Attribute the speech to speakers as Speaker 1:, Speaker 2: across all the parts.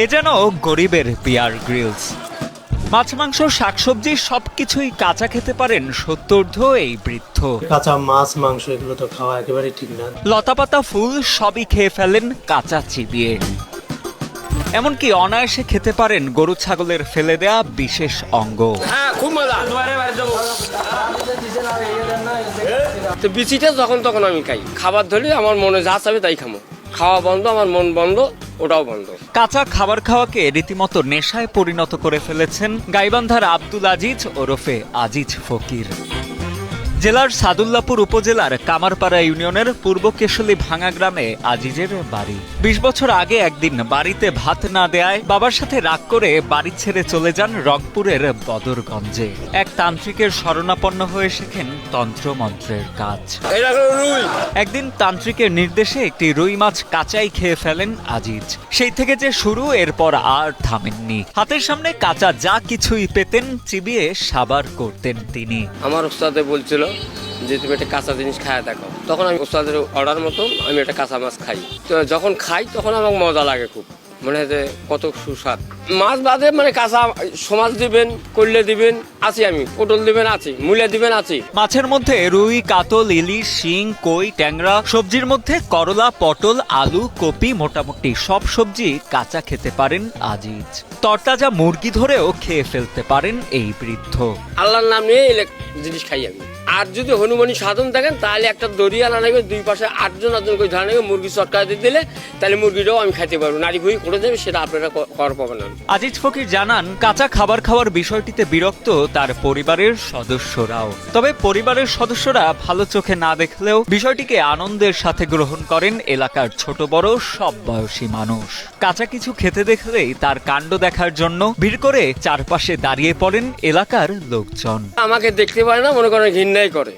Speaker 1: এ যেন গরিবের Bear Grylls. মাছ মাংস শাকসবজি সবকিছুই কাঁচা খেতে পারেন সত্তর্ধ এই বৃদ্ধ।
Speaker 2: কাঁচা মাছ মাংস এগুলো তো খাওয়া একেবারেই ঠিক না।
Speaker 1: লতাপাতা ফুল সবই খেয়ে ফেলেন কাঁচা চিবিয়ে। এমনকি অনায়াসে খেতে পারেন গরু ছাগলের ফেলে দেয়া বিশেষ অঙ্গ।
Speaker 3: বিচিটা যখন তখন আমি খাই, খাবার ধরলে আমার মনে যা চাবে তাই খামো। খাওয়া বন্ধ, আমার মন বন্ধ, ওটাও বন্ধ।
Speaker 1: কাঁচা খাবার খাওয়াকে রীতিমতো নেশায় পরিণত করে ফেলেছেন গাইবান্ধার আব্দুল আজিজ ওরফে আজিজ ফকির। জেলার সাদুল্লাপুর উপজেলার কামারপাড়া ইউনিয়নের পূর্ব কেশলী ভাঙা গ্রামে আজিজের বাড়ি। ২০ বছর আগে একদিন বাড়িতে ভাত না দেয়ায় বাবার সাথে রাগ করে বাড়ি ছেড়ে চলে যান রংপুরের বদরগঞ্জে। এক তান্ত্রিকের শরণাপন্ন হয়ে শেখেন তন্ত্রমন্ত্রের কাজ। একদিন তান্ত্রিকের নির্দেশে একটি রুই মাছ কাঁচাই খেয়ে ফেলেন আজিজ। সেই থেকে যে শুরু, এরপর আর থামেননি। হাতের সামনে কাঁচা যা কিছুই পেতেন চিবিয়ে সাবার করতেন তিনি।
Speaker 3: আমার ওস্তাদে বলছিল যে তুমি একটা কাঁচা জিনিস খায় দেখো, তখন আমি ওস্তাদের অর্ডার মতো আমি একটা কাঁচা মাছ খাই। তো যখন খাই তখন আমার মজা লাগে, খুব মনে হয় যে কত সুস্বাদ। মাছ বাদে মানে কাঁচা সমাজ দিবেন, করলে দিবেন আছি, আমি পটল দিবেন আছি, মূলা দিবেন আছি।
Speaker 1: মাছের মধ্যে রুই, কাতল, ইলিশ, শিং, কই, ট্যাংরা। সবজির মধ্যে করলা, পটল, আলু, কপি, মোটামুটি সব সবজি কাঁচা খেতে পারেন আজিজ। তরতাজা মুরগি ধরেও খেয়ে ফেলতে পারেন এই বৃদ্ধ।
Speaker 3: আল্লাহর নাম নিয়ে জিনিস খাই আমি। আর যদি হনুমানি সাধন থাকেন তাহলে একটা দড়িয়া না নেবে, দুই পাশে আটজন করে ধরে নেবে, মুরগি চটকা দিয়ে দিলে তাহলে মুরগিটাও আমি খাইতে পারবো। নারী ভুই করে দেবে, সেটা আপনারা কর পাবেন না।
Speaker 1: আজিজ ফকির জানান, কাঁচা খাবার খাওয়ার বিষয়টিতে বিরক্ত তার পরিবারের সদস্যরাও। তবে পরিবারের সদস্যরা ভালো চোখে না দেখলেও বিষয়টিকে আনন্দের সাথে গ্রহণ করেন এলাকার ছোট বড় সব বয়সী মানুষ। কাঁচা কিছু খেতে দেখলেই তার কাণ্ড দেখার জন্য ভিড় করে চারপাশে দাঁড়িয়ে পড়েন এলাকার লোকজন।
Speaker 3: আমাকে দেখতে পারে না, মনে করেন ঘৃণাই করে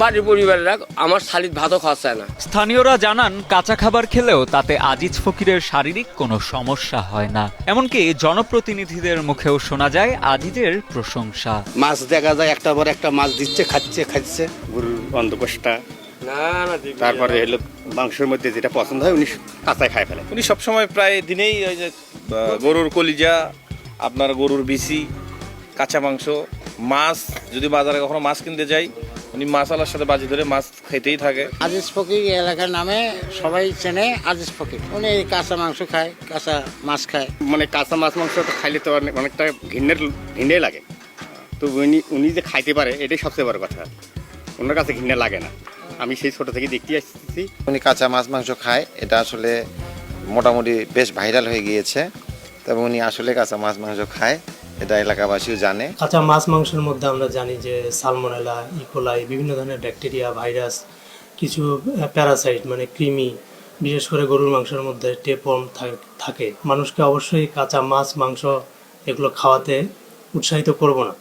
Speaker 3: বাড়ির পরিবারেরা। আমার শালির ভাতও খাওয়া চায় না।
Speaker 1: স্থানীয়রা জানান, কাঁচা খাবার খেলেও তাতে আজিজ ফকিরের শারীরিক কোনো সমস্যা হয় না। এমনকি জনপ্রতিনিধিদের মুখেও শোনা যায় আজিজের প্রশংসা।
Speaker 4: মাছ দেখা যায় একটার পর একটা মাছ দিচ্ছে, খাচ্ছে গরুর অন্ধকোষটা, তারপরে হলো মাংসের মধ্যে যেটা পছন্দ হয় উনি কাঁচায় খায় ফেলে।
Speaker 5: উনি সবসময় প্রায় দিনেই ওই যে গরুর কলিজা, আপনার গরুর বিচি, কাঁচা মাংস, মাছ, যদি বাজারে কখনো মাছ কিনতে যাই উনি মাছওয়ালার সাথে বাজি ধরে মাছ খেতেই থাকে।
Speaker 6: আজিজ ফকির এলাকার নামে সবাই চেনে আজিজ ফকির। উনি কাঁচা মাংস খায়, কাঁচা মাছ খায়।
Speaker 4: মানে কাঁচা মাছ মাংস খাইলে তো অনেকটা ঘৃণে লাগে, তো উনি যে খাইতে পারে এটাই সবচেয়ে বড় কথা। ওনার কাছে ঘৃণা লাগে না। আমি সেই ছোট থেকে দেখতে আসতেছি
Speaker 7: উনি কাঁচা মাছ মাংস খায়, এটা আসলে মোটামুটি বেশ ভাইরাল হয়ে গিয়েছে। তবে উনি আসলে কাঁচা মাছ মাংস খায়, এটা এলাকাবাসীও জানে।
Speaker 2: কাঁচা মাছ মাংসের মধ্যে আমরা জানি যে সালমোনেলা, ইকোলাই, বিভিন্ন ধরনের ব্যাকটেরিয়া, ভাইরাস, কিছু প্যারাসাইট মানে কৃমি, বিশেষ করে গরুর মাংসের মধ্যে টেপন থাকে। মানুষকে অবশ্যই কাঁচা মাছ মাংস এগুলো খাওয়াতে উৎসাহিত করব না।